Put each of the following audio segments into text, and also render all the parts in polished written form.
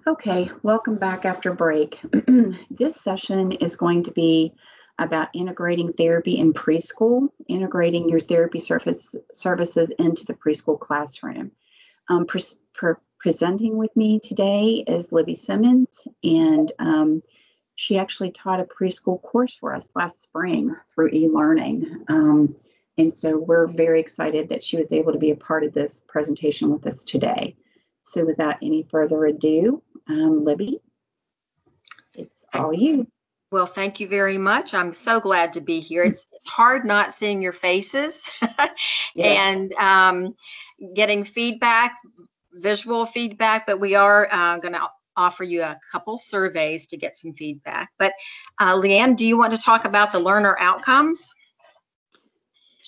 Okay, welcome back after break. This session is going to be about integrating therapy in preschool, integrating your therapy services into the preschool classroom. Presenting with me today is Libby Simmons, and she actually taught a preschool course for us last spring through e-learning. And so we're very excited that she was able to be a part of this presentation with us today. So without any further ado, Libby, it's all you. Well, thank you very much. I'm so glad to be here. It's hard not seeing your faces Yes. and getting feedback, visual feedback, but we are going to offer you a couple surveys to get some feedback. But Leanne, do you want to talk about the learner outcomes?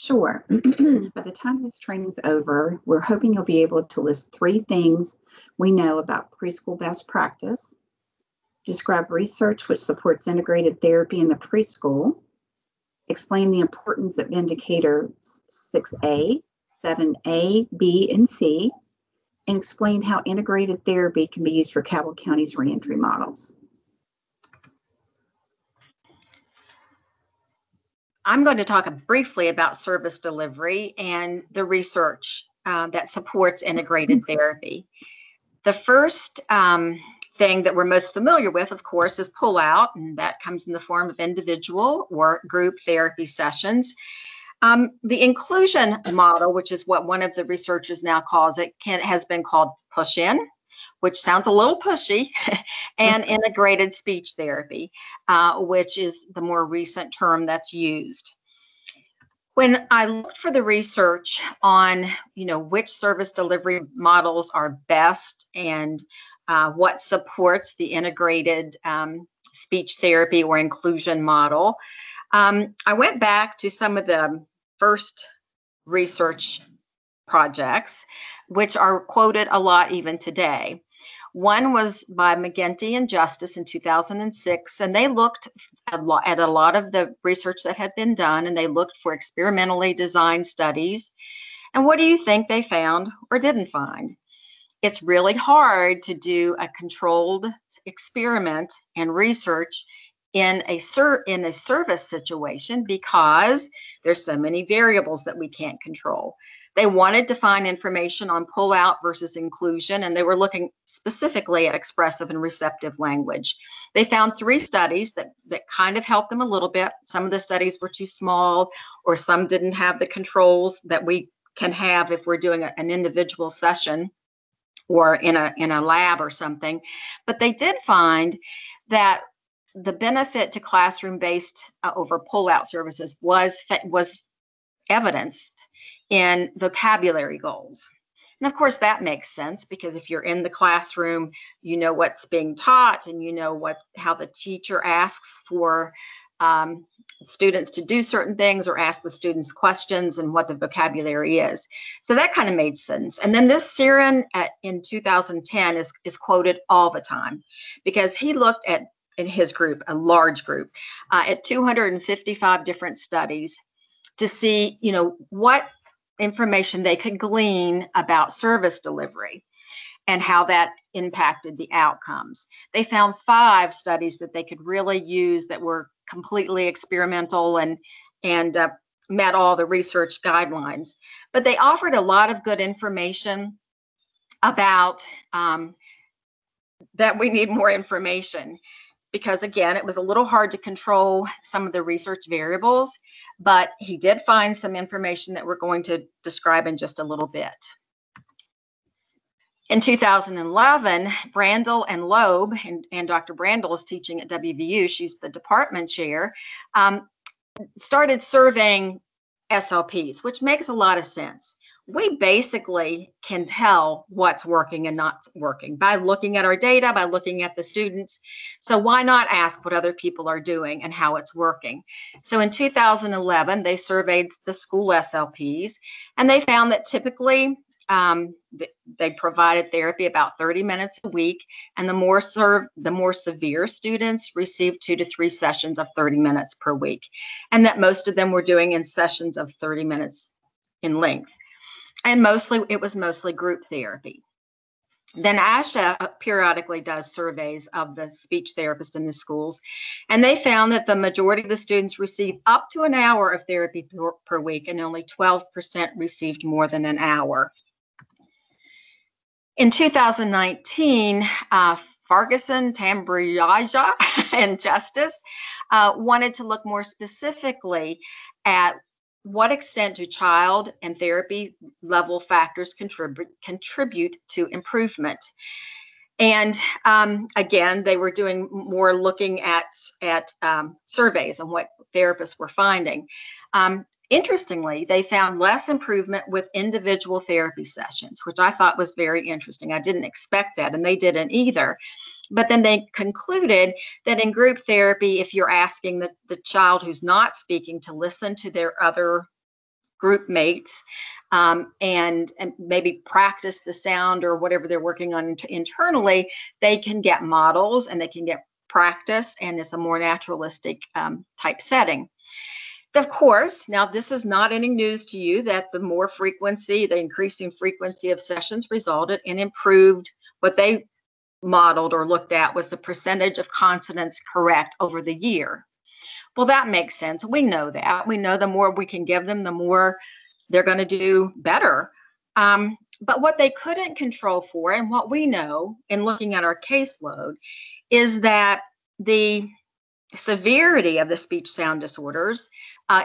Sure. By the time this training is over, we're hoping you'll be able to list 3 things we know about preschool best practice, describe research which supports integrated therapy in the preschool, explain the importance of indicators 6A, 7A, B, and C, and explain how integrated therapy can be used for Cabell County's reentry models. I'm going to talk briefly about service delivery and the research that supports integrated therapy. The first thing that we're most familiar with, of course, is pull-out, and that comes in the form of individual or group therapy sessions. The inclusion model, which is what one of the researchers now calls it, has been called push-in, which sounds a little pushy, and integrated speech therapy, which is the more recent term that's used. When I looked for the research on, which service delivery models are best and what supports the integrated speech therapy or inclusion model, I went back to some of the first research projects, which are quoted a lot even today. One was by McGinty and Justice in 2006, and they looked at a lot of the research that had been done, and they looked for experimentally designed studies. And what do you think they found or didn't find? It's really hard to do a controlled experiment and research in a service situation because there's so many variables that we can't control. They wanted to find information on pull-out versus inclusion, and they were looking specifically at expressive and receptive language. They found 3 studies that kind of helped them a little bit. Some of the studies were too small, or some didn't have the controls that we can have if we're doing an individual session or in a lab or something. But they did find that the benefit to classroom-based over pull-out services was evidenced in vocabulary goals. And of course, that makes sense because if you're in the classroom, you know what's being taught and you know how the teacher asks for students to do certain things or ask the students questions and what the vocabulary is. So that kind of made sense. And then this Siren in 2010 is quoted all the time because he looked at, in his group, a large group, at 255 different studies to see, what information they could glean about service delivery and how that impacted the outcomes. They found 5 studies that they could really use that were completely experimental and met all the research guidelines. But they offered a lot of good information about that we need more information. Because again, it was a little hard to control some of the research variables, but he did find some information that we're going to describe in just a little bit. In 2011, Brandel and Loeb, and Dr. Brandel is teaching at WVU, she's the department chair, started surveying SLPs, which makes a lot of sense. We basically can tell what's working and not working by looking at our data, by looking at the students. So why not ask what other people are doing and how it's working? So in 2011, they surveyed the school SLPs, and they found that typically they provided therapy about 30 minutes a week, and the more severe students received 2 to 3 sessions of 30 minutes per week, and that most of them were doing in sessions of 30 minutes in length. And it was mostly group therapy. Then ASHA periodically does surveys of the speech therapists in the schools, and they found that the majority of the students received up to an hour of therapy per week, and only 12% received more than an hour. In 2019, Ferguson, Tambriaja, and Justice wanted to look more specifically at what extent do child and therapy level factors contribute to improvement. And again, they were doing more looking at surveys and what therapists were finding. Interestingly, they found less improvement with individual therapy sessions, which I thought was very interesting. I didn't expect that, and they didn't either. But then they concluded that in group therapy, if you're asking the child who's not speaking to listen to their other group mates and maybe practice the sound or whatever they're working on internally, they can get models and they can get practice, and it's a more naturalistic type setting. Of course, now this is not any news to you that the increasing frequency of sessions resulted in improved, what they modeled or looked at was the percentage of consonants correct over the year. Well, that makes sense. We know that. We know the more we can give them, the more they're going to do better. But what they couldn't control for, and what we know in looking at our caseload, is that the severity of the speech sound disorders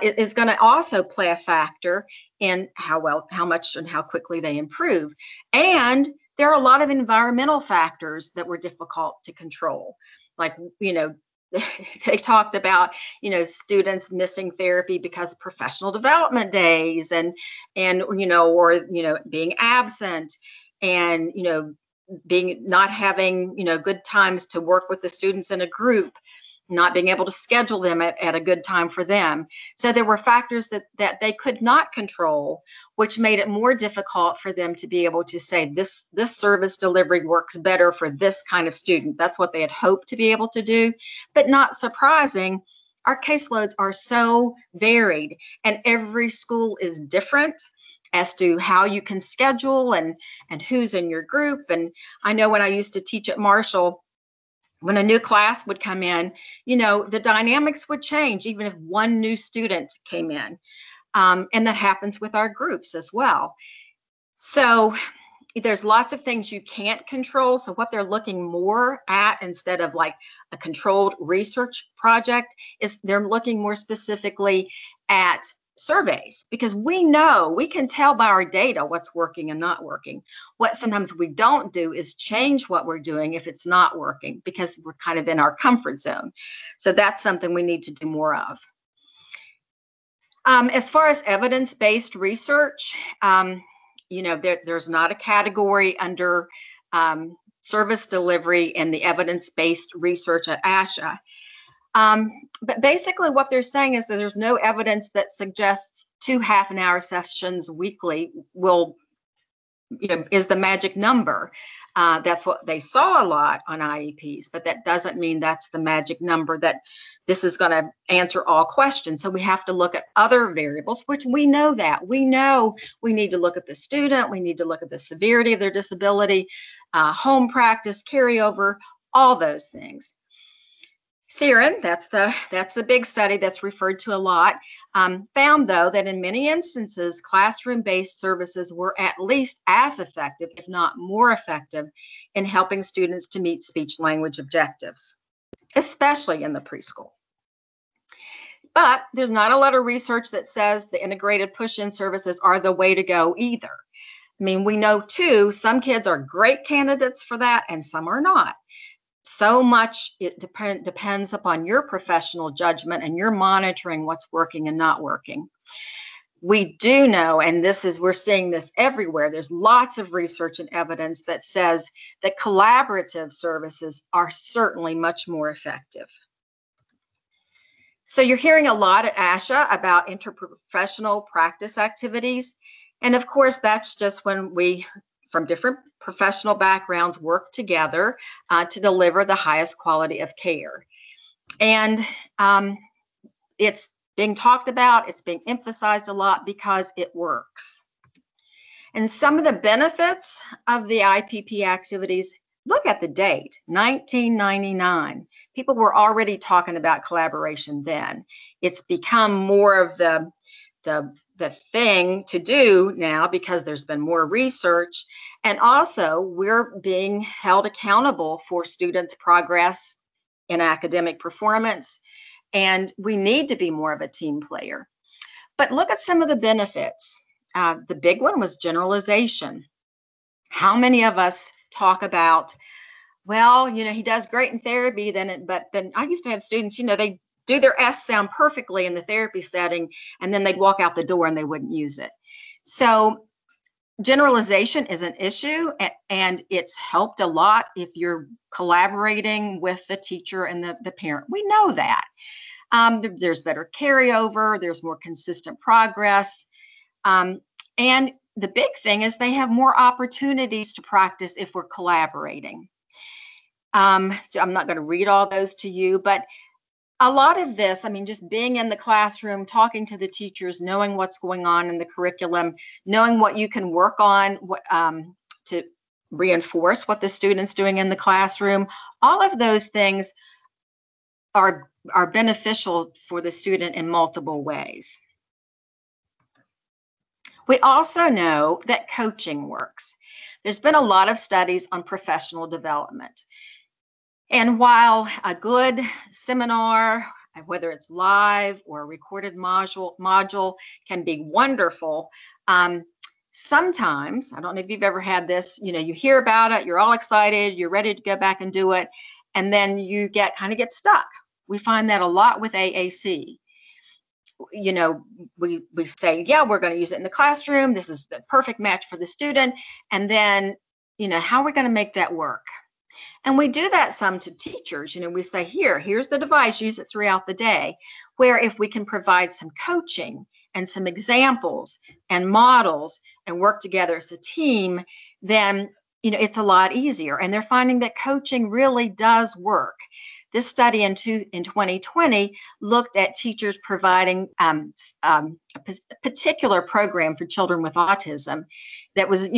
is going to also play a factor in how much and how quickly they improve. And there are a lot of environmental factors that were difficult to control. Like, they talked about, students missing therapy because of professional development days and being absent and, not having, good times to work with the students in a group, not being able to schedule them at a good time for them. So there were factors that they could not control, which made it more difficult for them to be able to say this service delivery works better for this kind of student. That's what they had hoped to be able to do. But not surprising, our caseloads are so varied, and every school is different as to how you can schedule and who's in your group. And I know when I used to teach at Marshall, when a new class would come in, the dynamics would change even if one new student came in. And that happens with our groups as well. So there's lots of things you can't control. So what they're looking more at, instead of like a controlled research project, is they're looking more specifically at surveys, because we can tell by our data what's working and not working. What sometimes we don't do is change what we're doing if it's not working, because we're kind of in our comfort zone. So that's something we need to do more of. As far as evidence-based research, there's not a category under service delivery in the evidence-based research at ASHA. But basically what they're saying is that there's no evidence that suggests 2 half-an-hour sessions weekly is the magic number. That's what they saw a lot on IEPs, but that doesn't mean that's the magic number, that this is going to answer all questions. So we have to look at other variables, which we know that. We know we need to look at the student, we need to look at the severity of their disability, home practice, carryover, all those things. Siren, that's the big study that's referred to a lot, found, though, that in many instances, classroom-based services were at least as effective, if not more effective, in helping students to meet speech-language objectives, especially in the preschool. But there's not a lot of research that says the integrated push-in services are the way to go either. I mean, we know, too, some kids are great candidates for that and some are not. So much it depends upon your professional judgment and your monitoring what's working and not working. We do know, and we're seeing this everywhere, there's lots of research and evidence that says that collaborative services are certainly much more effective. So you're hearing a lot at ASHA about interprofessional practice activities. And of course, that's just when we, from different professional backgrounds, work together to deliver the highest quality of care. And it's being talked about, it's being emphasized a lot because it works. And some of the benefits of the IPP activities, look at the date, 1999. People were already talking about collaboration then. It's become more of the thing to do now because there's been more research. And also, we're being held accountable for students' progress in academic performance. And we need to be more of a team player. But look at some of the benefits. The big one was generalization. How many of us talk about, well, he does great in therapy, but then I used to have students, they do their S sound perfectly in the therapy setting, and then they'd walk out the door and they wouldn't use it. So generalization is an issue, and it's helped a lot if you're collaborating with the teacher and the parent. We know that. There's better carryover, there's more consistent progress. And the big thing is they have more opportunities to practice if we're collaborating. I'm not going to read all those to you, but a lot of this, just being in the classroom, talking to the teachers, knowing what's going on in the curriculum, knowing what you can work on to reinforce what the student's doing in the classroom, all of those things are beneficial for the student in multiple ways. We also know that coaching works. There's been a lot of studies on professional development. And while a good seminar, whether it's live or a recorded module can be wonderful, sometimes, I don't know if you've ever had this, you hear about it, you're all excited, you're ready to go back and do it, and then you kind of get stuck. We find that a lot with AAC. We say, yeah, we're going to use it in the classroom. This is the perfect match for the student. And then, how are we going to make that work? And we do that some to teachers. We say, here's the device, use it throughout the day. Where if we can provide some coaching and some examples and models and work together as a team, then, it's a lot easier. And they're finding that coaching really does work. This study in 2020 looked at teachers providing a particular program for children with autism that was,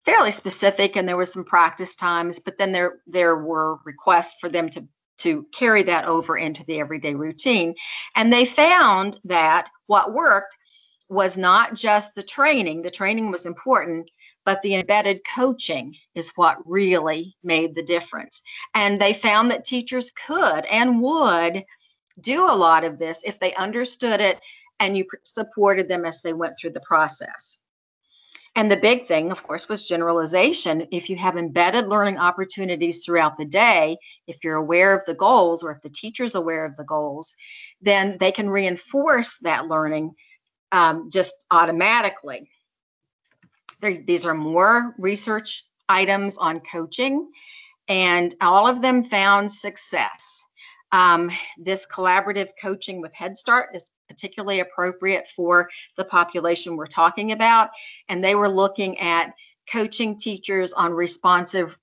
fairly specific, and there was some practice times, but then there were requests for them to carry that over into the everyday routine. And they found that what worked was not just the training was important, but the embedded coaching is what really made the difference. And they found that teachers could and would do a lot of this if they understood it and you supported them as they went through the process. And the big thing, of course, was generalization. If you have embedded learning opportunities throughout the day, if you're aware of the goals or if the teacher's aware of the goals, then they can reinforce that learning just automatically. These are more research items on coaching, and all of them found success. This collaborative coaching with Head Start is particularly appropriate for the population we're talking about. And they were looking at coaching teachers on responsive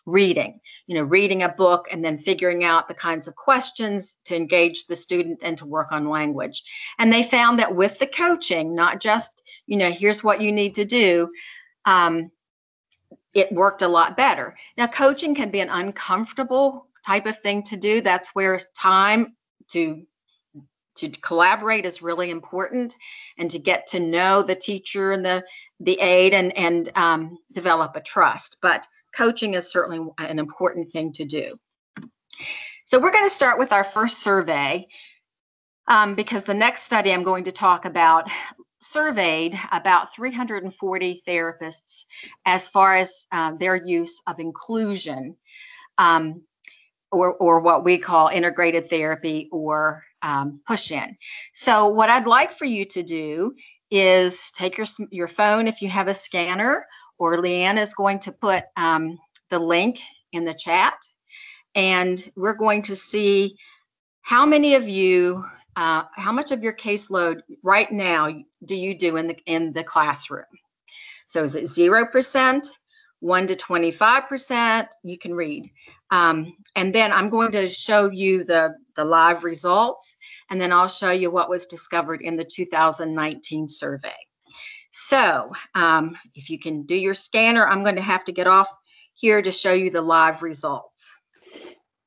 reading, reading a book and then figuring out the kinds of questions to engage the student and to work on language. And they found that with the coaching, not just, here's what you need to do, it worked a lot better. Now, coaching can be an uncomfortable type of thing to do. That's where time to collaborate is really important, and to get to know the teacher and the aide and develop a trust. But coaching is certainly an important thing to do. So we're going to start with our first survey because the next study I'm going to talk about surveyed about 340 therapists as far as their use of inclusion or what we call integrated therapy or push-in. So what I'd like for you to do is take your phone if you have a scanner, or Leanne is going to put the link in the chat, and we're going to see how many of you, how much of your caseload right now do you do in the classroom? So is it 0%, 1 to 25%? You can read. And then I'm going to show you the live results, and then I'll show you what was discovered in the 2019 survey. So if you can do your scanner, I'm going to have to get off here to show you the live results.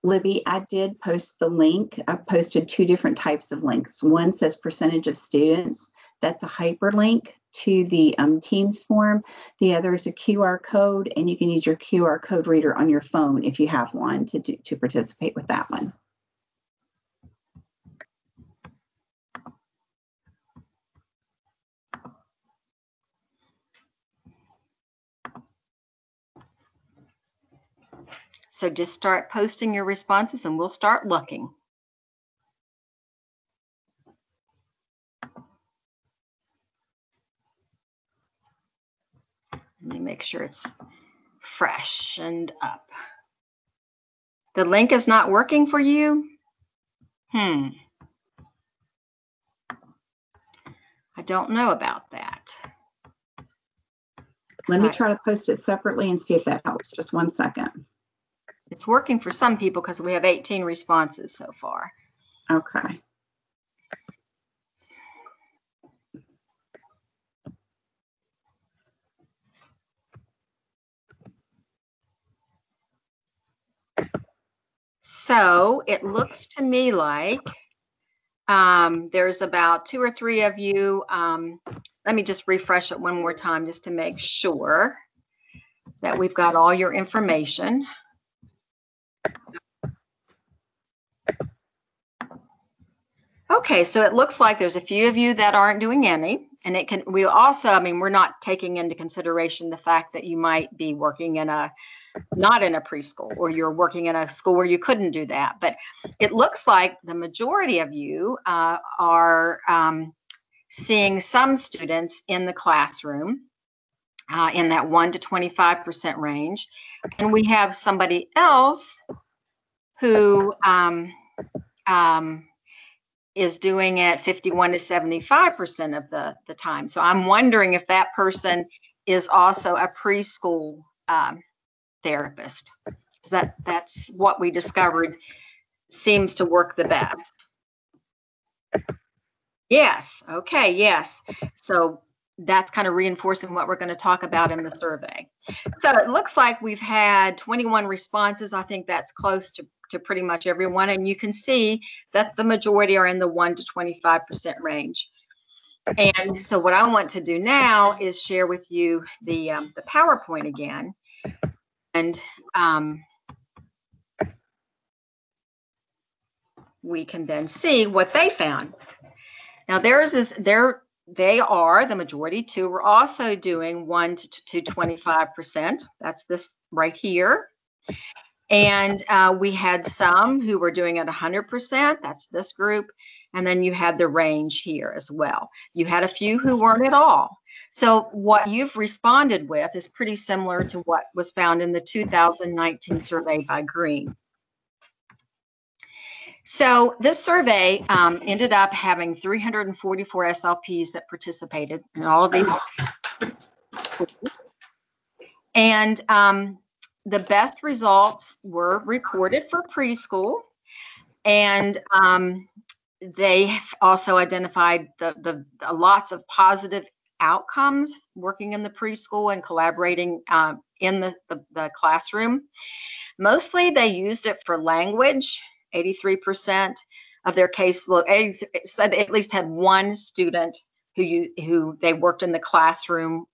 Libby, I did post the link. I posted 2 different types of links. One says percentage of students. That's a hyperlink to the Teams form. The other is a QR code, and you can use your QR code reader on your phone if you have one to participate with that one. So just start posting your responses and we'll start looking. Let me make sure it's freshened up. The link is not working for you? I don't know about that. Let me try to post it separately and see if that helps. Just 1 second. It's working for some people because we have 18 responses so far. Okay. So it looks to me like there's about 2 or 3 of you. Let me just refresh it one more time just to make sure that we've got all your information. Okay, so it looks like there's a few of you that aren't doing any, and we also, I mean, we're not taking into consideration the fact that you might be working not in a preschool, or you're working in a school where you couldn't do that. But it looks like the majority of you are seeing some students in the classroom in that 1 to 25% range. And we have somebody else who is doing it 51 to 75% of the time. So I'm wondering if that person is also a preschool therapist. That's what we discovered seems to work the best. Yes. Okay. Yes. So that's kind of reinforcing what we're going to talk about in the survey. So it looks like we've had 21 responses. I think that's close to pretty much everyone. And you can see that the majority are in the 1 to 25% range. And so what I want to do now is share with you the PowerPoint again. And we can then see what they found. Now they are the majority too. We're also doing 1 to 25%. That's this right here. And we had some who were doing it 100%. That's this group. And then you had the range here as well. You had a few who weren't at all. So what you've responded with is pretty similar to what was found in the 2019 survey by Green. So this survey ended up having 344 SLPs that participated in all of these. And the best results were reported for preschool. And they also identified the lots of positive outcomes working in the preschool and collaborating in the classroom. Mostly they used it for language. 83% of their caseload, they at least had one student who they worked in the classroom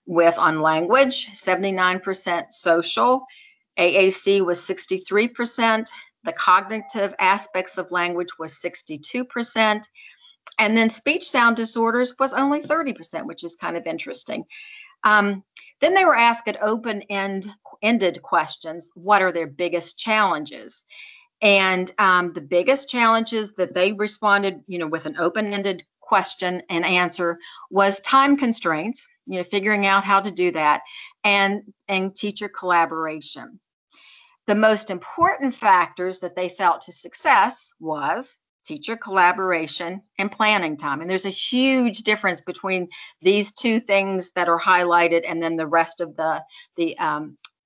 with on language. 79% social. AAC was 63%. The cognitive aspects of language was 62%. And then speech sound disorders was only 30%, which is kind of interesting. Then they were asked at open-ended questions, what are their biggest challenges? And the biggest challenges that they responded, with an open-ended question and answer was time constraints, figuring out how to do that, and teacher collaboration. The most important factors that they felt to success was teacher collaboration and planning time. And there's a huge difference between these two things that are highlighted and then the rest of the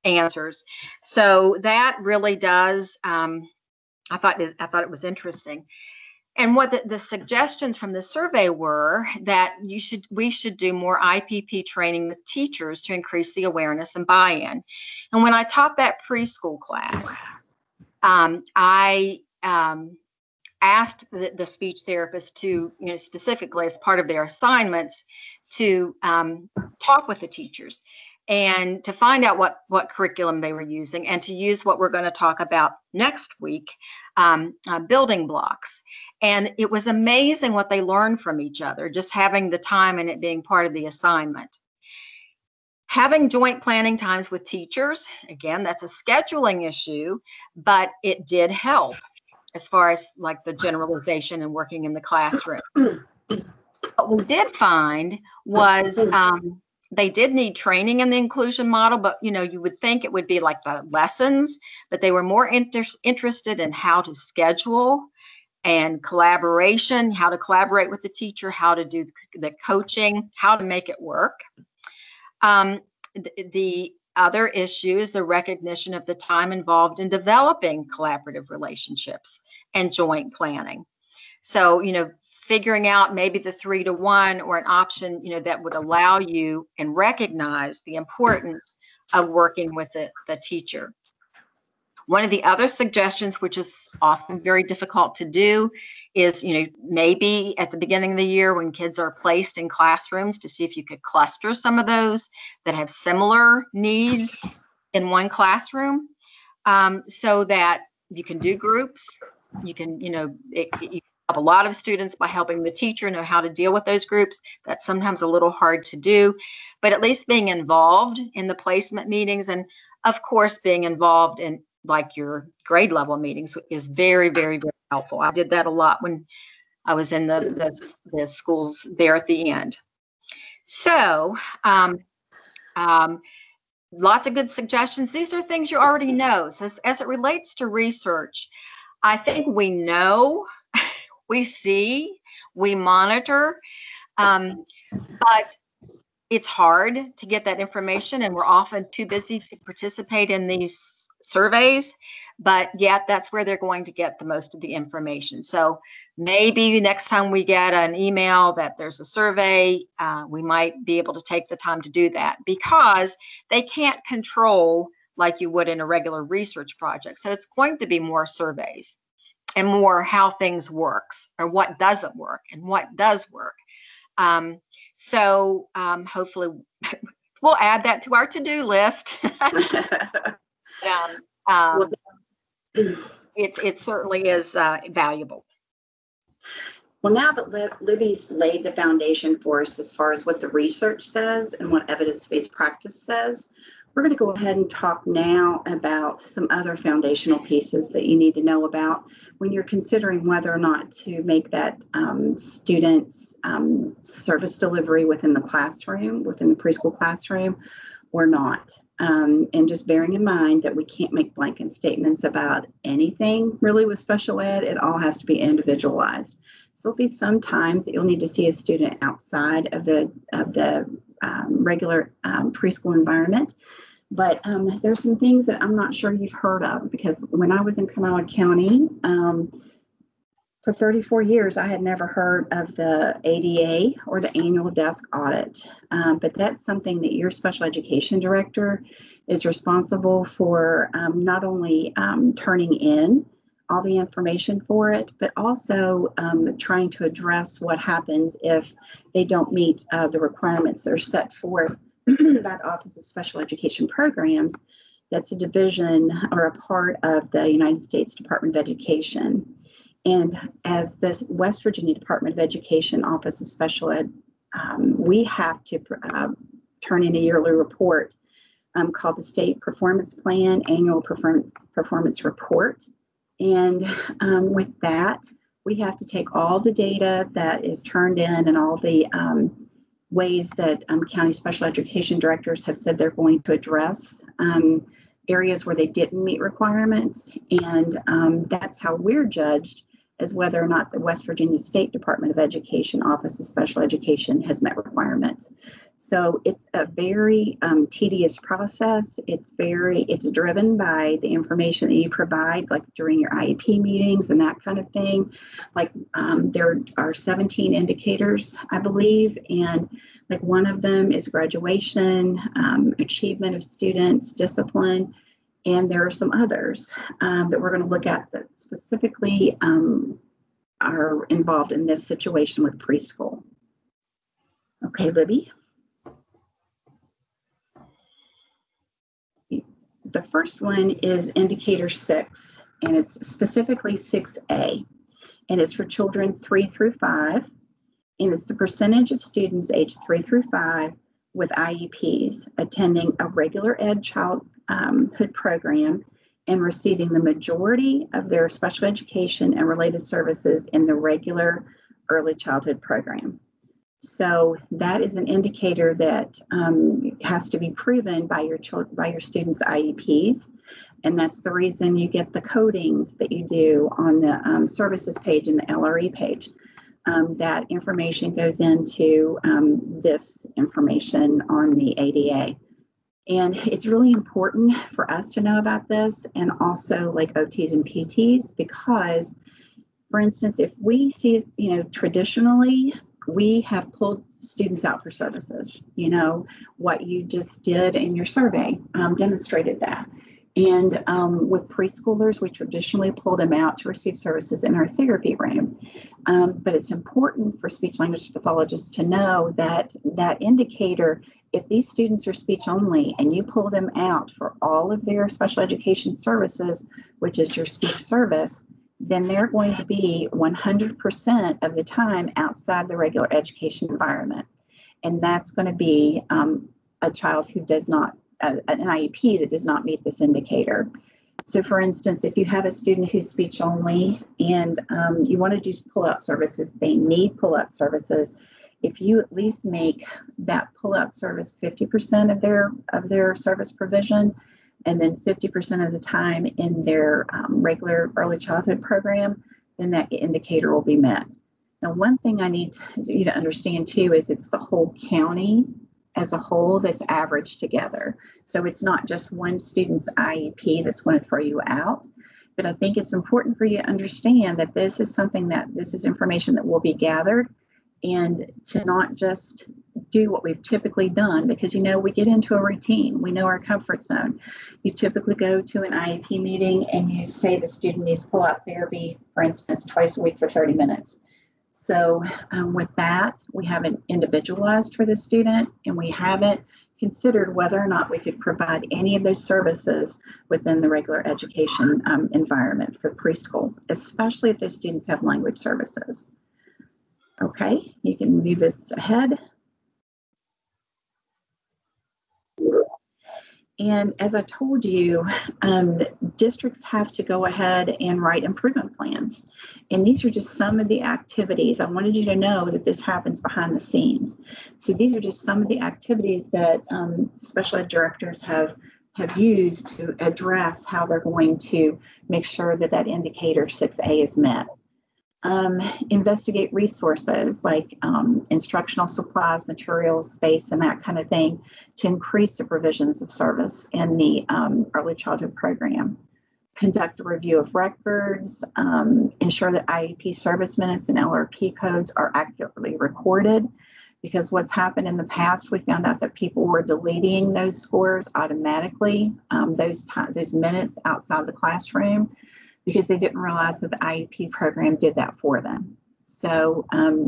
answers. So that really does, I thought it was interesting. And what the suggestions from the survey were that we should do more IPP training with teachers to increase the awareness and buy-in. And when I taught that preschool class, I asked the speech therapist to, specifically as part of their assignments, to talk with the teachers and to find out what curriculum they were using, and to use what we're going to talk about next week, building blocks. And it was amazing what they learned from each other, just having the time and it being part of the assignment. Having joint planning times with teachers, again, that's a scheduling issue, but it did help as far as like the generalization and working in the classroom. What we did find was they did need training in the inclusion model, but you would think it would be like the lessons, but they were more interested in how to schedule and collaboration, how to collaborate with the teacher, how to do the coaching, how to make it work. The other issue is the recognition of the time involved in developing collaborative relationships and joint planning. So, figuring out maybe the 3-to-1 or an option, that would allow you and recognize the importance of working with the teacher. One of the other suggestions, which is often very difficult to do, is, maybe at the beginning of the year when kids are placed in classrooms, to see if you could cluster some of those that have similar needs in one classroom, so that you can do groups. You can, you help a lot of students by helping the teacher know how to deal with those groups. That's sometimes a little hard to do, but at least being involved in the placement meetings, and of course being involved in like your grade level meetings, is very, very, very helpful. I did that a lot when I was in the schools there at the end. So lots of good suggestions. These are things you already know. So as it relates to research, I think we know, we see, we monitor, but it's hard to get that information, and we're often too busy to participate in these surveys, but yet that's where they're going to get the most of the information. So maybe next time we get an email that there's a survey, we might be able to take the time to do that, because they can't control like you would in a regular research project. So it's going to be more surveys and more how things works, or what doesn't work and what does work. So hopefully we'll add that to our to-do list. It certainly is valuable. Well, now that Libby's laid the foundation for us as far as what the research says and what evidence-based practice says, we're going to go ahead and talk now about some other foundational pieces that you need to know about when you're considering whether or not to make that student's service delivery within the classroom, within the preschool classroom, or not. And just bearing in mind that we can't make blanket statements about anything really with special ed. It all has to be individualized. So there'll be some times that you'll need to see a student outside of the regular preschool environment. But there's some things that I'm not sure you've heard of, because when I was in Kanawha County, for 34 years, I had never heard of the ADA or the annual desk audit. But that's something that your special education director is responsible for, not only turning in all the information for it, but also trying to address what happens if they don't meet the requirements that are set forth by the Office of Special Education Programs. That's a division or a part of the United States Department of Education. And as the West Virginia Department of Education Office of Special Ed, we have to turn in a yearly report called the State Performance Plan Annual Performance Report. And with that, we have to take all the data that is turned in and all the ways that county special education directors have said they're going to address areas where they didn't meet requirements. And that's how we're judged as whether or not the West Virginia State Department of Education Office of Special Education has met requirements. So it's a very tedious process. It's driven by the information that you provide, like during your IEP meetings and that kind of thing. Like there are 17 indicators, I believe, and like one of them is graduation, achievement of students, discipline, and there are some others that we're going to look at that specifically are involved in this situation with preschool. Okay, Libby. The first one is indicator 6, and it's specifically 6A, and it's for children 3 through 5, and it's the percentage of students aged 3 through 5 with IEPs attending a regular ed childhood program and receiving the majority of their special education and related services in the regular early childhood program. So that is an indicator that has to be proven by your students' IEPs, and that's the reason you get the codings that you do on the services page and the LRE page. That information goes into this information on the ADA. And it's really important for us to know about this, and also like OTs and PTs, because, for instance, if we see, traditionally, we have pulled students out for services. What you just did in your survey demonstrated that. And with preschoolers, we traditionally pull them out to receive services in our therapy room. But it's important for speech language pathologists to know that that indicator, if these students are speech only and you pull them out for all of their special education services, which is your speech service, then they're going to be 100% of the time outside the regular education environment. And that's going to be a child who does not, an IEP that does not meet this indicator. So for instance, if you have a student who's speech only and you want to do pull-out services, they need pull-out services. If you at least make that pull-out service 50% of their service provision, and then 50% of the time in their regular early childhood program, then that indicator will be met. Now, one thing I need you to understand too is it's the whole county as a whole that's averaged together. So it's not just one student's IEP that's going to throw you out. But I think it's important for you to understand that this is information that will be gathered, and to not just do what we've typically done, because we get into a routine. We know our comfort zone. You typically go to an IEP meeting and you say the student needs pull-out therapy, for instance, twice a week for 30 minutes. So with that, we haven't individualized for the student, and we haven't considered whether or not we could provide any of those services within the regular education environment for preschool, especially if those students have language services. Okay, you can move this ahead. And as I told you, districts have to go ahead and write improvement plans. And these are just some of the activities. I wanted you to know that this happens behind the scenes. So these are just some of the activities that special ed directors have used to address how they're going to make sure that that indicator 6A is met. Investigate resources like instructional supplies, materials, space, and that kind of thing to increase the provisions of service in the early childhood program. Conduct a review of records, ensure that IEP service minutes and LRP codes are accurately recorded, because what's happened in the past, we found out that people were deleting those scores automatically, those minutes outside the classroom, because they didn't realize that the IEP program did that for them. So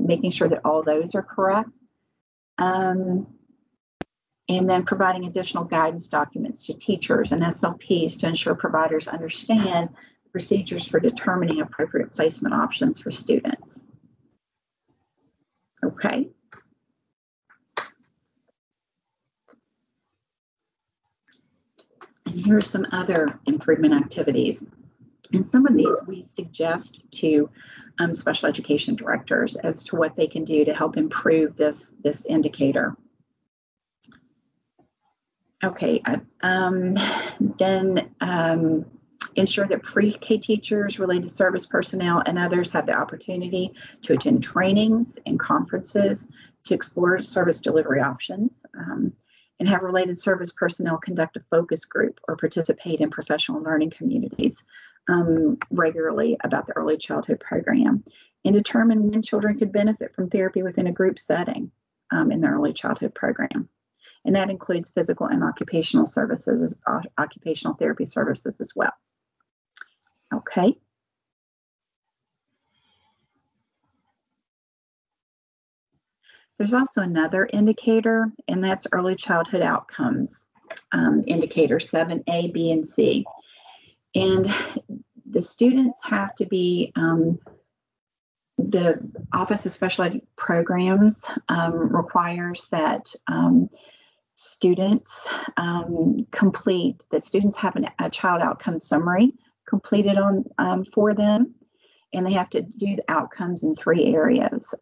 making sure that all those are correct. And then providing additional guidance documents to teachers and SLPs to ensure providers understand the procedures for determining appropriate placement options for students. Okay. And here are some other improvement activities. And some of these we suggest to special education directors as to what they can do to help improve this indicator. Okay, then Ensure that pre-K teachers, related service personnel, and others have the opportunity to attend trainings and conferences to explore service delivery options, and have related service personnel conduct a focus group or participate in professional learning communities regularly about the early childhood program, and determine when children could benefit from therapy within a group setting in the early childhood program. And that includes physical and occupational services, occupational therapy services as well. Okay. There's also another indicator, and that's early childhood outcomes indicator 7A, B, and C. And the students have to be, the Office of Special Ed Programs requires that students have a child outcome summary completed for them. And they have to do the outcomes in 3 areas: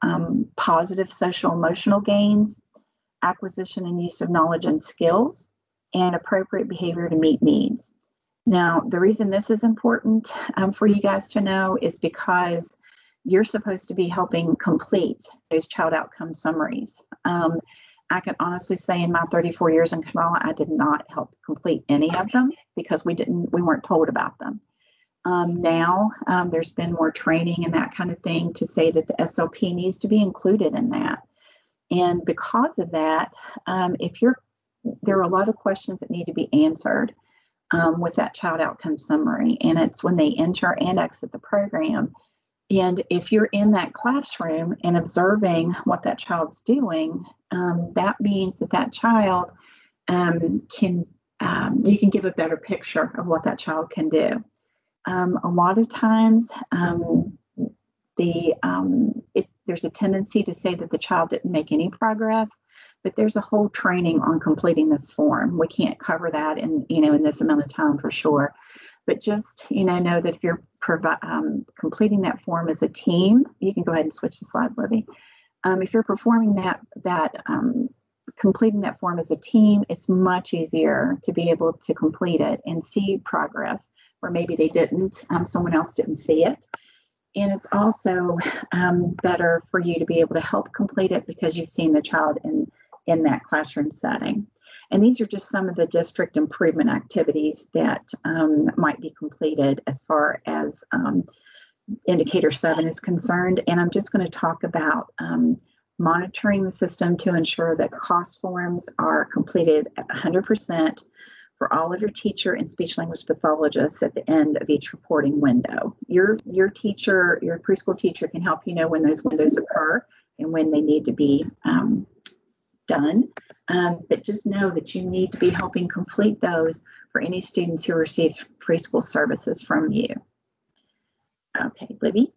positive social emotional gains, acquisition and use of knowledge and skills, and appropriate behavior to meet needs. Now, the reason this is important for you guys to know is because you're supposed to be helping complete those child outcome summaries. I can honestly say in my 34 years in Cabell, I did not help complete any of them because we weren't told about them. Now there's been more training and that kind of thing to say that the SOP needs to be included in that. And because of that, there are a lot of questions that need to be answered with that child outcome summary. And it's when they enter and exit the program. And if you're in that classroom and observing what that child's doing, that means that child you can give a better picture of what that child can do. A lot of times, there's a tendency to say that the child didn't make any progress, but there's a whole training on completing this form. We can't cover that in this amount of time for sure. But just know that if you're completing that form as a team, you can go ahead and switch the slide, Libby. If you're performing completing that form as a team, it's much easier to be able to complete it and see progress where maybe they didn't, someone else didn't see it. And it's also better for you to be able to help complete it because you've seen the child in that classroom setting. And these are just some of the district improvement activities that might be completed as far as indicator 7 is concerned. And I'm just going to talk about monitoring the system to ensure that cost forms are completed at 100% for all of your teacher and speech language pathologists at the end of each reporting window. Your preschool teacher can help you know when those windows occur and when they need to be done. But just know that you need to be helping complete those for any students who receive preschool services from you. Okay, Libby.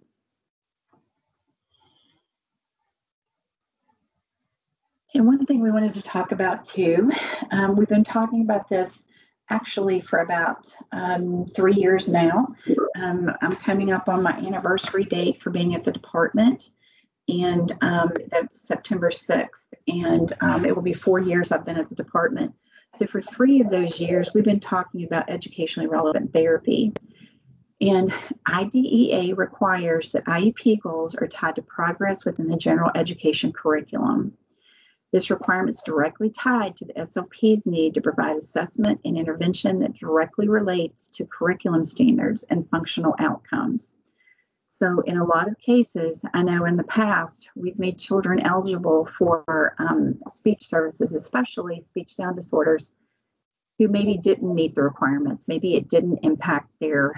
And one thing we wanted to talk about too, we've been talking about this actually for about 3 years now. I'm coming up on my anniversary date for being at the department, and that's September 6th. And it will be 4 years I've been at the department. So for 3 of those years, we've been talking about educationally relevant therapy. And IDEA requires that IEP goals are tied to progress within the general education curriculum. This requirement is directly tied to the SOP's need to provide assessment and intervention that directly relates to curriculum standards and functional outcomes. So in a lot of cases, I know in the past, we've made children eligible for speech services, especially speech sound disorders, who maybe didn't meet the requirements. Maybe it didn't impact their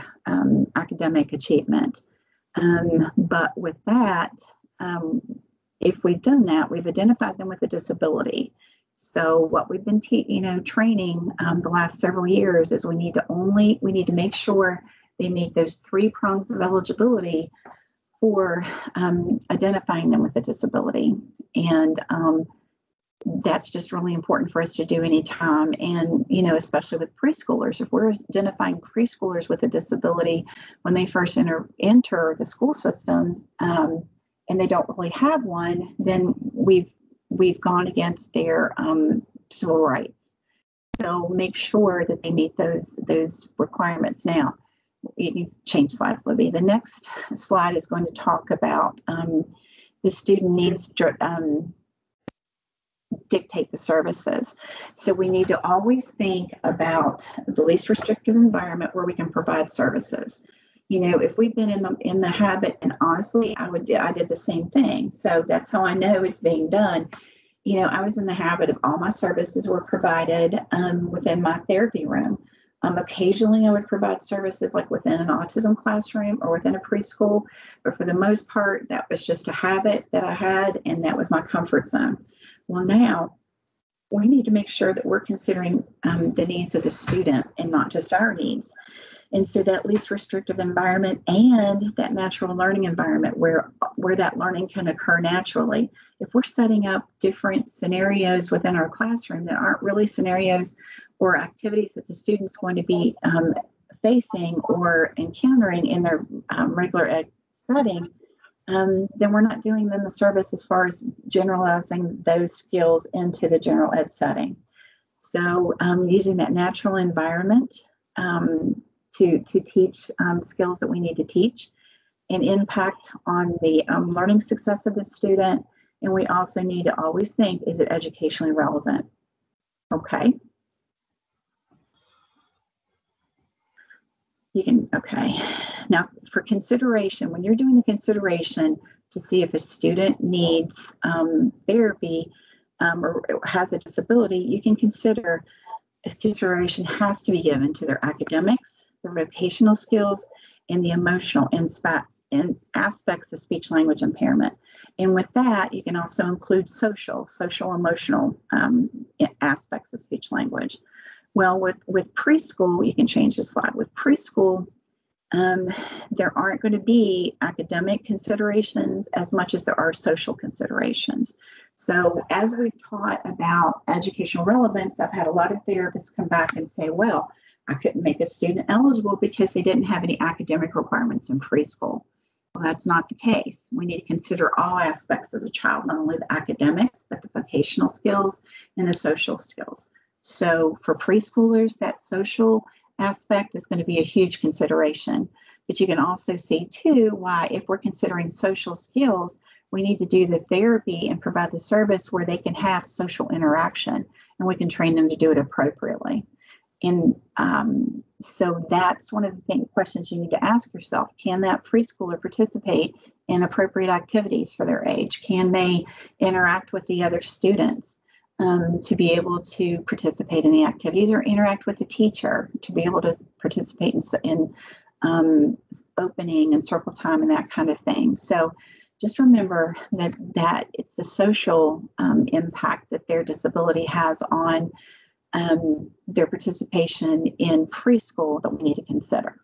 academic achievement. But with that, if we've done that, we've identified them with a disability. So what we've been training the last several years is we need to make sure they meet those 3 prongs of eligibility for identifying them with a disability. And that's just really important for us to do anytime. And, especially with preschoolers, if we're identifying preschoolers with a disability when they first enter the school system, and they don't really have one, then we've gone against their civil rights. So make sure that they meet those requirements. Now, you can change slides, Libby. The next slide is going to talk about the student needs dictate the services. So we need to always think about the least restrictive environment where we can provide services. You know, if we've been in the habit, and honestly, I did the same thing. So that's how I know it's being done. You know, I was in the habit of all my services were provided within my therapy room. Occasionally, I would provide services like within an autism classroom or within a preschool, but for the most part, that was just a habit that I had, and that was my comfort zone. Well, now we need to make sure that we're considering the needs of the student and not just our needs. And so that least restrictive environment and that natural learning environment where that learning can occur naturally. If we're setting up different scenarios within our classroom that aren't really scenarios or activities that the student's going to be facing or encountering in their regular ed setting, then we're not doing them the service as far as generalizing those skills into the general ed setting. So using that natural environment to teach skills that we need to teach, and impact on the learning success of the student. And we also need to always think, is it educationally relevant? Okay. Okay. Now for consideration, when you're doing the consideration to see if a student needs therapy or has a disability, you can consider consideration has to be given to their academics, their vocational skills, and the emotional and aspects of speech language impairment. And with that, you can also include social emotional aspects of speech language. Well, with preschool, you can change the slide. With preschool, there aren't going to be academic considerations as much as there are social considerations. So as we've taught about educational relevance, I've had a lot of therapists come back and say, well, I couldn't make a student eligible because they didn't have any academic requirements in preschool. Well, that's not the case. We need to consider all aspects of the child, not only the academics, but the vocational skills and the social skills. So for preschoolers, that social aspect is going to be a huge consideration. But you can also see too why, if we're considering social skills, we need to do the therapy and provide the service where they can have social interaction, and we can train them to do it appropriately. And so that's one of the questions you need to ask yourself. Can that preschooler participate in appropriate activities for their age? Can they interact with the other students to be able to participate in the activities, or interact with the teacher to be able to participate in opening and circle time and that kind of thing? So just remember that it's the social impact that their disability has on their participation in preschool that we need to consider.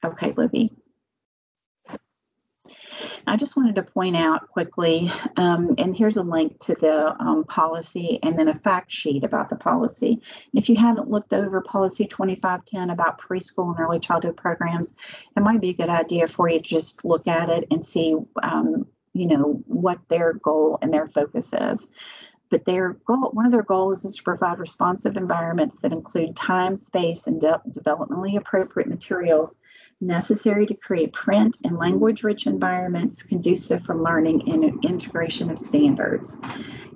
Okay, Libby. I just wanted to point out quickly, and here's a link to the policy and then a fact sheet about the policy. If you haven't looked over policy 2510 about preschool and early childhood programs, it might be a good idea for you to just look at it and see, what their goal and their focus is. But one of their goals is to provide responsive environments that include time, space, and developmentally appropriate materials necessary to create print and language-rich environments conducive for learning and integration of standards.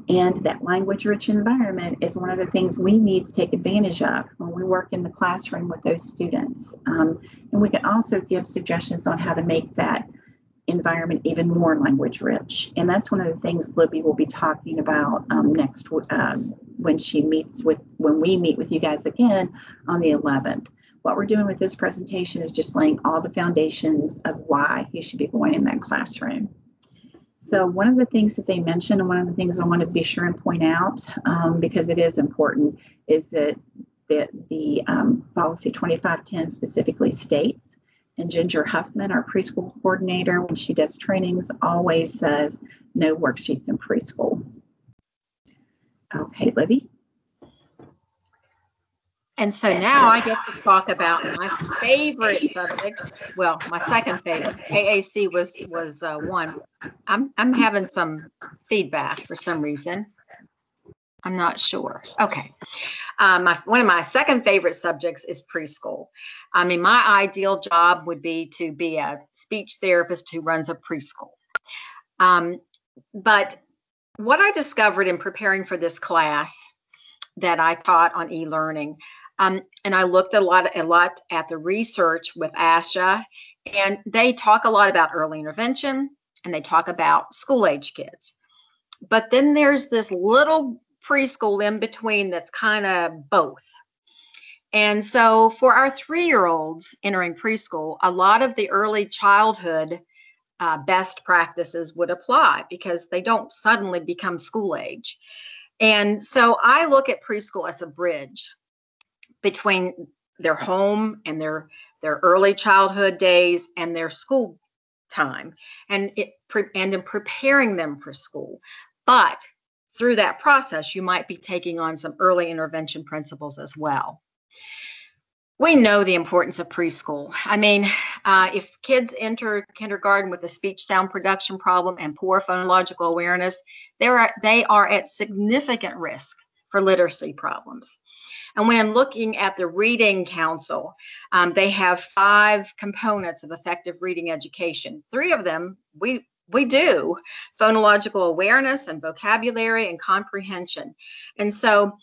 And that language-rich environment is one of the things we need to take advantage of when we work in the classroom with those students. And we can also give suggestions on how to make that environment even more language rich. And that's one of the things Libby will be talking about next when we meet with you guys again on the 11th. What we're doing with this presentation is just laying all the foundations of why you should be going in that classroom. So one of the things that they mentioned, and one of the things I want to be sure and point out, because it is important, is that the policy 2510 specifically states, and Ginger Huffman, our preschool coordinator, when she does trainings, always says no worksheets in preschool. Okay, Libby. And so now I get to talk about my favorite subject. Well, my second favorite. AAC was one. I'm having some feedback for some reason. I'm not sure. Okay. One of my second favorite subjects is preschool. I mean, my ideal job would be to be a speech therapist who runs a preschool. But what I discovered in preparing for this class that I taught on e-learning, and I looked a lot at the research with ASHA, and they talk a lot about early intervention, and they talk about school-age kids. But then there's this little preschool in between that's kind of both. And so for our 3-year-olds entering preschool, a lot of the early childhood best practices would apply because they don't suddenly become school age. And so I look at preschool as a bridge between their home and their early childhood days and their school time, and in preparing them for school. But through that process, you might be taking on some early intervention principles as well. We know the importance of preschool. I mean, if kids enter kindergarten with a speech sound production problem and poor phonological awareness, they are at significant risk for literacy problems. And when looking at the Reading Council, they have 5 components of effective reading education. 3 of them we do: phonological awareness and vocabulary and comprehension. And so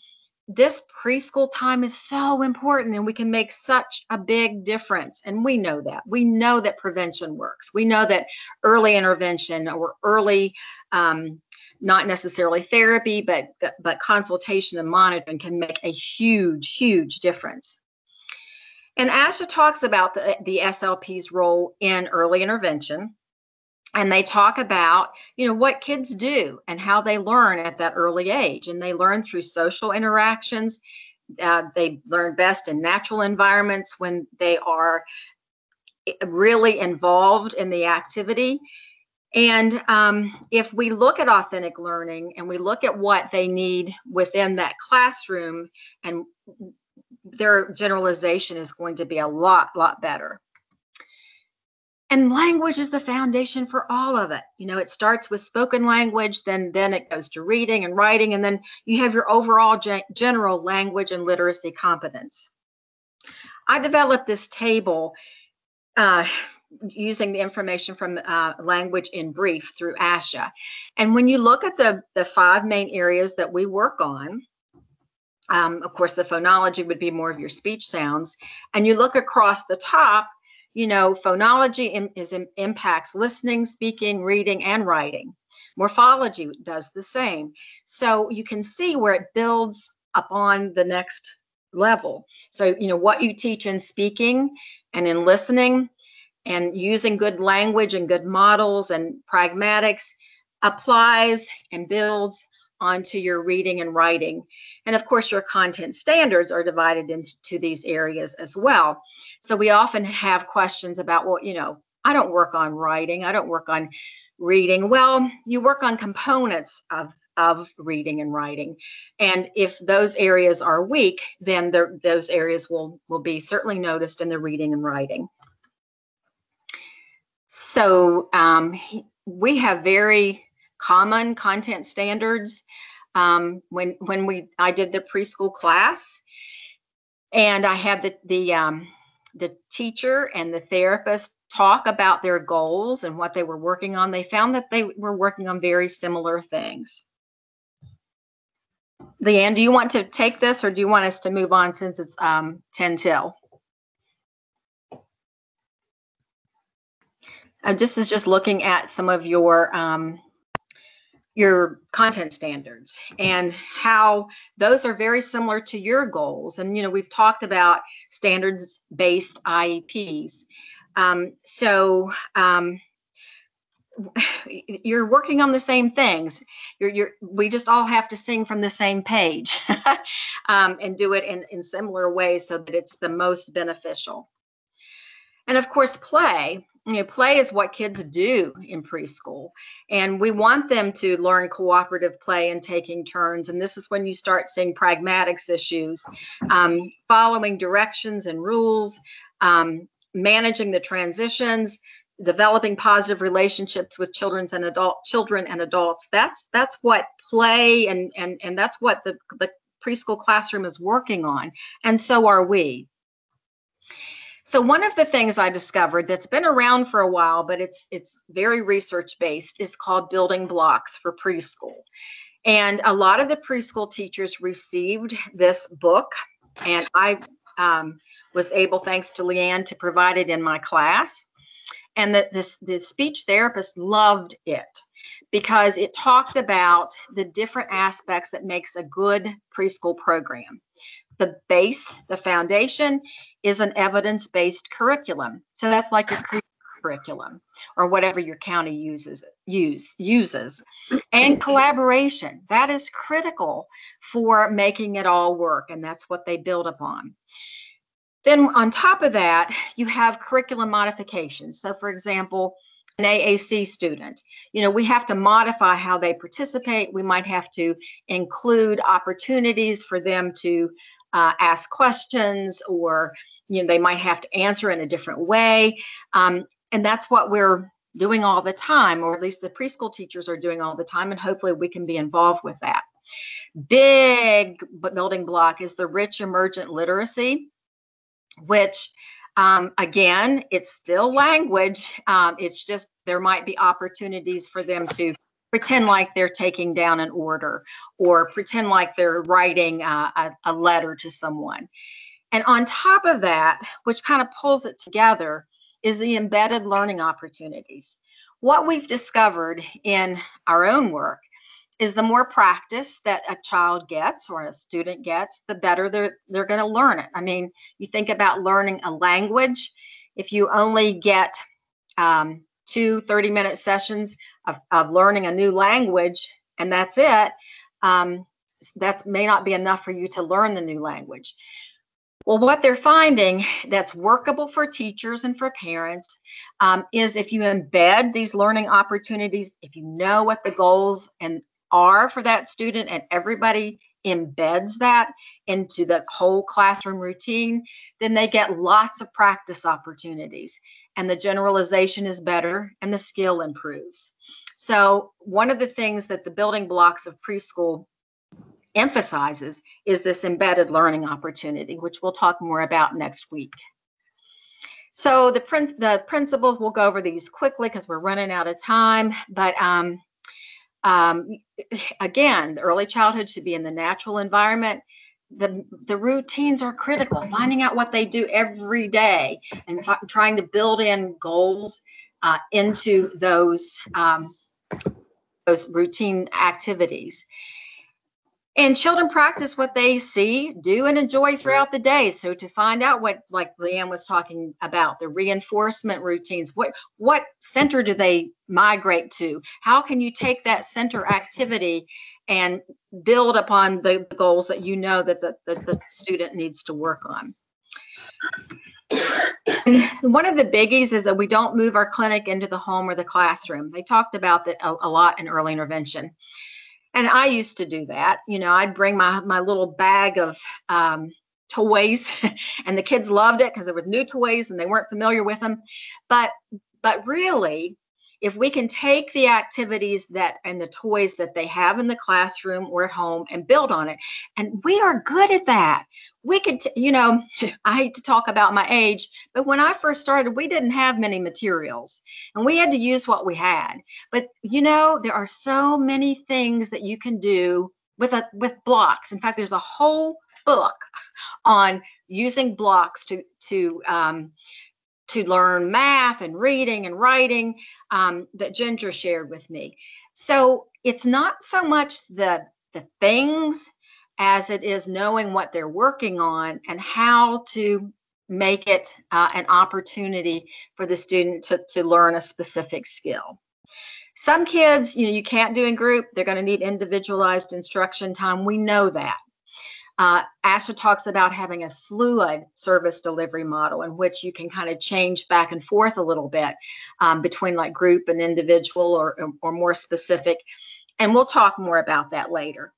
this preschool time is so important, and we can make such a big difference. And we know that. We know that prevention works. We know that early intervention or early, not necessarily therapy, but consultation and monitoring can make a huge, huge difference. And ASHA talks about the SLP's role in early intervention. And they talk about, what kids do and how they learn at that early age. And they learn through social interactions. They learn best in natural environments when they are really involved in the activity. And if we look at authentic learning and we look at what they need within that classroom, and their generalization is going to be a lot better. And language is the foundation for all of it. It starts with spoken language, then it goes to reading and writing, and then you have your overall general language and literacy competence. I developed this table using the information from Language in Brief through ASHA. And when you look at the 5 main areas that we work on, of course, the phonology would be more of your speech sounds, and you look across the top, phonology impacts listening, speaking, reading, and writing. Morphology does the same. So you can see where it builds upon the next level. So, what you teach in speaking and in listening and using good language and good models and pragmatics applies and builds onto your reading and writing. And of course, your content standards are divided into these areas as well. So we often have questions about, well, I don't work on writing, I don't work on reading. Well, you work on components of reading and writing. And if those areas are weak, then those areas will be certainly noticed in the reading and writing. So we have very common content standards. When I did the preschool class, and I had the teacher and the therapist talk about their goals and what they were working on, they found that they were working on very similar things. Leanne, do you want to take this, or do you want us to move on since it's 10 till? This is just looking at some of your content standards and how those are very similar to your goals. And, we've talked about standards-based IEPs. So you're working on the same things. We just all have to sing from the same page and do it in similar ways so that it's the most beneficial. And of course, play. Play is what kids do in preschool, and we want them to learn cooperative play and taking turns. And this is when you start seeing pragmatics issues, following directions and rules, managing the transitions, developing positive relationships with children and adults. That's what play and that's what the preschool classroom is working on, and so are we. So one of the things I discovered that's been around for a while, but it's very research based, is called building blocks for preschool. And a lot of the preschool teachers received this book, and I was able, thanks to Leanne, to provide it in my class. And the speech therapist loved it because it talked about the different aspects that makes a good preschool program. The base, the foundation, is an evidence-based curriculum. So that's like your curriculum or whatever your county uses. And collaboration, that is critical for making it all work, and that's what they build upon. Then on top of that, you have curriculum modifications. So for example, an AAC student, we have to modify how they participate. We might have to include opportunities for them to ask questions, or they might have to answer in a different way. And that's what we're doing all the time, or at least the preschool teachers are doing all the time, and hopefully we can be involved with that. Big building block is the rich emergent literacy, which again, it's still language. It's just there might be opportunities for them to pretend like they're taking down an order, or pretend like they're writing a letter to someone. And on top of that, which kind of pulls it together, is the embedded learning opportunities. What we've discovered in our own work is the more practice that a child gets or a student gets, the better they're going to learn it. I mean, you think about learning a language. If you only get 2 30-minute sessions of learning a new language, and that's it, that may not be enough for you to learn the new language. Well, what they're finding that's workable for teachers and for parents is if you embed these learning opportunities, if you know what the goals are for that student, and everybody embeds that into the whole classroom routine, then they get lots of practice opportunities, and the generalization is better and the skill improves. So one of the things that the building blocks of preschool emphasizes is this embedded learning opportunity, which we'll talk more about next week. So the principles, we'll go over these quickly because we're running out of time, but again, the early childhood should be in the natural environment. The routines are critical, finding out what they do every day and trying to build in goals into those routine activities. And children practice what they see, do, and enjoy throughout the day. So to find out what, like Leanne was talking about, the reinforcement routines, what center do they migrate to? How can you take that center activity and build upon the goals that you know that the student needs to work on? And one of the biggies is that we don't move our clinic into the home or the classroom. They talked about that a lot in early intervention. And I used to do that. I'd bring my little bag of toys, and the kids loved it because there was new toys and they weren't familiar with them. But really, if we can take the activities and the toys that they have in the classroom or at home and build on it, and we are good at that. We could, I hate to talk about my age, but when I first started, we didn't have many materials and we had to use what we had. But, there are so many things that you can do with blocks. In fact, there's a whole book on using blocks to learn math and reading and writing that Ginger shared with me. So it's not so much the things as it is knowing what they're working on and how to make it an opportunity for the student to learn a specific skill. Some kids, you can't do in group. They're going to need individualized instruction time. We know that. Asha talks about having a fluid service delivery model in which you can kind of change back and forth a little bit between like group and individual or more specific. And we'll talk more about that later.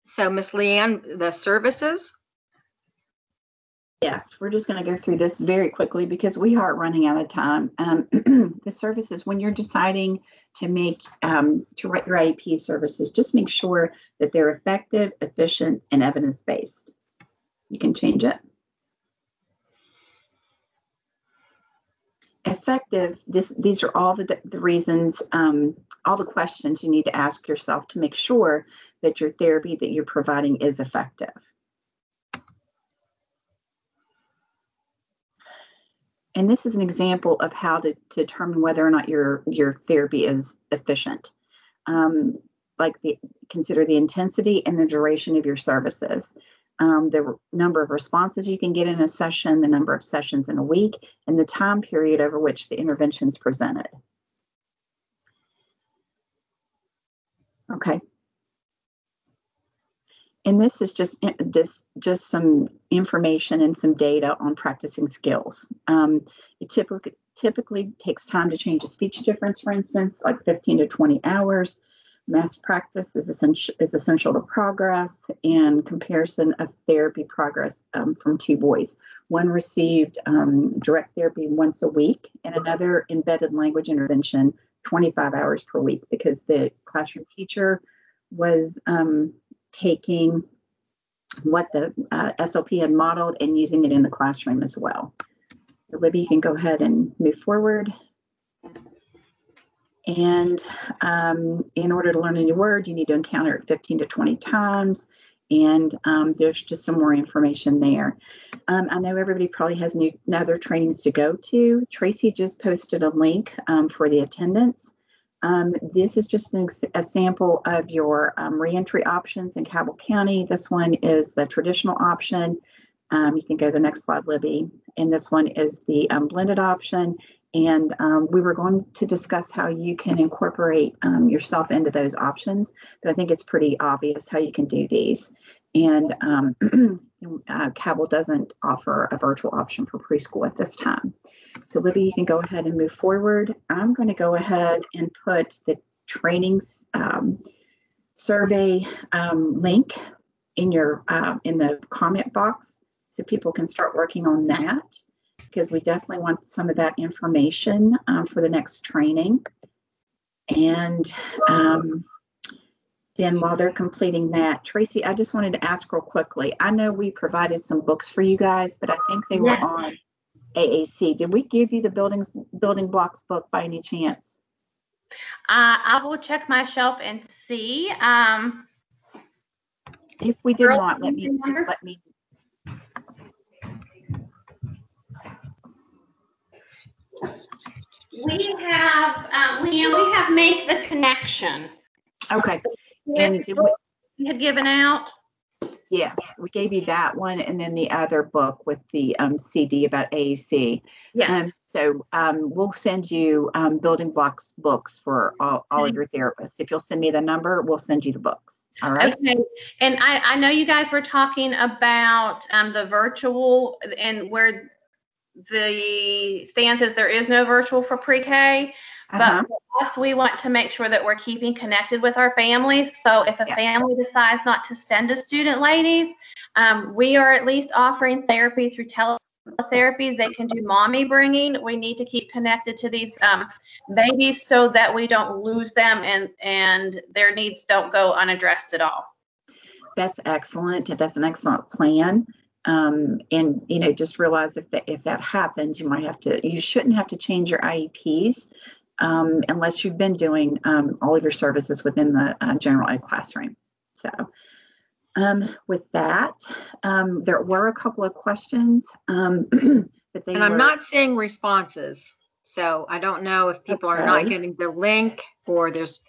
So Miss Leanne, the services. Yes, we're just going to go through this very quickly because we are running out of time. The services, when you're deciding to write your IEP services, just make sure that they're effective, efficient, and evidence-based. You can change it. Effective, these are all the reasons, all the questions you need to ask yourself to make sure that your therapy that you're providing is effective. And this is an example of how to determine whether or not your therapy is efficient. Consider the intensity and the duration of your services, the number of responses you can get in a session, the number of sessions in a week, and the time period over which the intervention is presented. Okay. And this is just some information and some data on practicing skills. It typically takes time to change a speech difference, for instance, like 15 to 20 hours. Mass practice is essential to progress, and comparison of therapy progress from two boys. One received direct therapy once a week, and another embedded language intervention 25 hours per week, because the classroom teacher was taking what the SLP had modeled and using it in the classroom as well. So Libby, you can go ahead and move forward. And in order to learn a new word, you need to encounter it 15 to 20 times. And there's just some more information there. I know everybody probably has other trainings to go to. Tracy just posted a link for the attendance. This is just a sample of your reentry options in Cabell County. This one is the traditional option. You can go to the next slide, Libby. And this one is the blended option. And we were going to discuss how you can incorporate yourself into those options, but I think it's pretty obvious how you can do these. And Cabell doesn't offer a virtual option for preschool at this time. So Libby, you can go ahead and move forward. I'm going to go ahead and put the trainings survey link in the comment box so people can start working on that, because we definitely want some of that information for the next training. And then while they're completing that, Tracy, I just wanted to ask real quickly. I know we provided some books for you guys, but I think they were on AAC. Did we give you the building blocks book by any chance? I will check my shelf and see. If we did not, let me. We have, Leanne, we have Make the Connection. Okay. And we had given out. Yes, we gave you that one, and then the other book with the CD about AAC. Yes. So we'll send you building blocks books for all of your therapists. If you'll send me the number, we'll send you the books. All right. Okay. And I know you guys were talking about the virtual, and where the stance is there is no virtual for pre-K. But for us, we want to make sure that we're keeping connected with our families. So if a family decides not to send a student, ladies, we are at least offering therapy through teletherapy. They can do mommy bringing. We need to keep connected to these babies so that we don't lose them and their needs don't go unaddressed at all. That's excellent. That's an excellent plan. And just realize if that happens, you shouldn't have to change your IEPs. Unless you've been doing all of your services within the general ed classroom. So with that, there were a couple of questions. But I'm not seeing responses. So I don't know if people are not getting the link, or there's...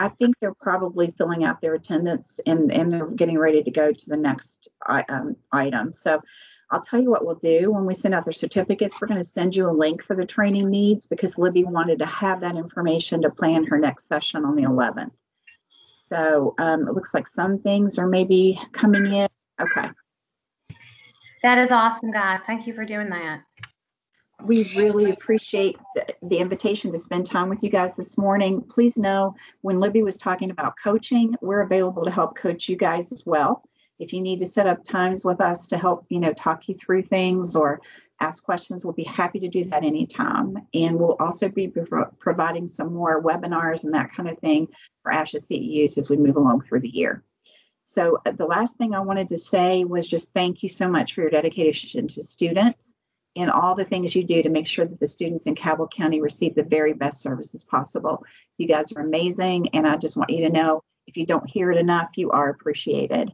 I think they're probably filling out their attendance and they're getting ready to go to the next item. So I'll tell you what we'll do when we send out their certificates. We're going to send you a link for the training needs, because Libby wanted to have that information to plan her next session on the 11th. So it looks like some things are maybe coming in. Okay. That is awesome, guys. Thank you for doing that. We really appreciate the invitation to spend time with you guys this morning. Please know when Libby was talking about coaching, we're available to help coach you guys as well. If you need to set up times with us to help, talk you through things or ask questions, we'll be happy to do that anytime. And we'll also be providing some more webinars and that kind of thing for ASHA CEUs as we move along through the year. So the last thing I wanted to say was just thank you so much for your dedication to students and all the things you do to make sure that the students in Cabell County receive the very best services possible. You guys are amazing, and I just want you to know, if you don't hear it enough, you are appreciated.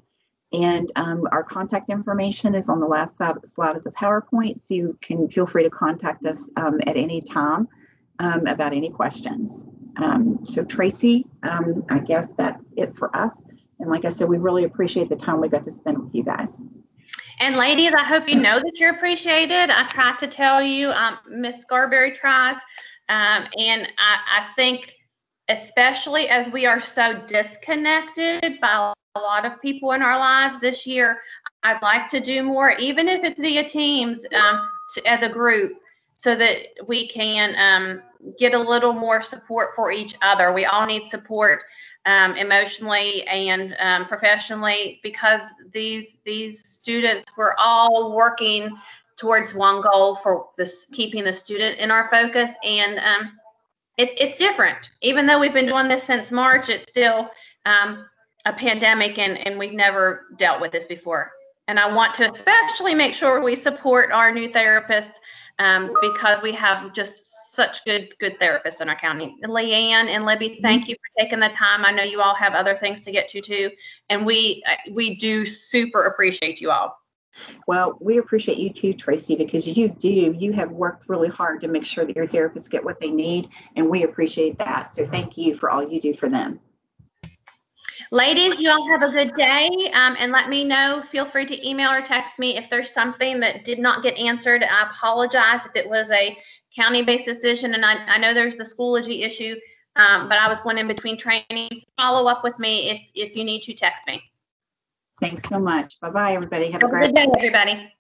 And our contact information is on the last slide of the PowerPoint, so you can feel free to contact us at any time about any questions. So Tracy, I guess that's it for us. And like I said, we really appreciate the time we got to spend with you guys. And ladies, I hope you know that you're appreciated. I tried to tell you, Miss Scarberry tries. And I think, especially as we are so disconnected by a lot of people in our lives this year, I'd like to do more, even if it's via Teams as a group, so that we can get a little more support for each other. We all need support emotionally and professionally, because these students, we're all working towards one goal for this, keeping the student in our focus. And it's different. Even though we've been doing this since March, it's still a pandemic, and we've never dealt with this before. And I want to especially make sure we support our new therapists because we have just such good therapists in our county. Leanne and Libby, thank you for taking the time. I know you all have other things to get to too, and we do super appreciate you all. Well, we appreciate you too, Tracy, because you have worked really hard to make sure that your therapists get what they need, and we appreciate that. So thank you for all you do for them. Ladies, you all have a good day, and let me know. Feel free to email or text me if there's something that did not get answered. I apologize if it was a county-based decision, and I know there's the Schoology issue, but I was going in between trainings. Follow up with me if you need to text me. Thanks so much. Bye-bye, everybody. Have a good day, everybody.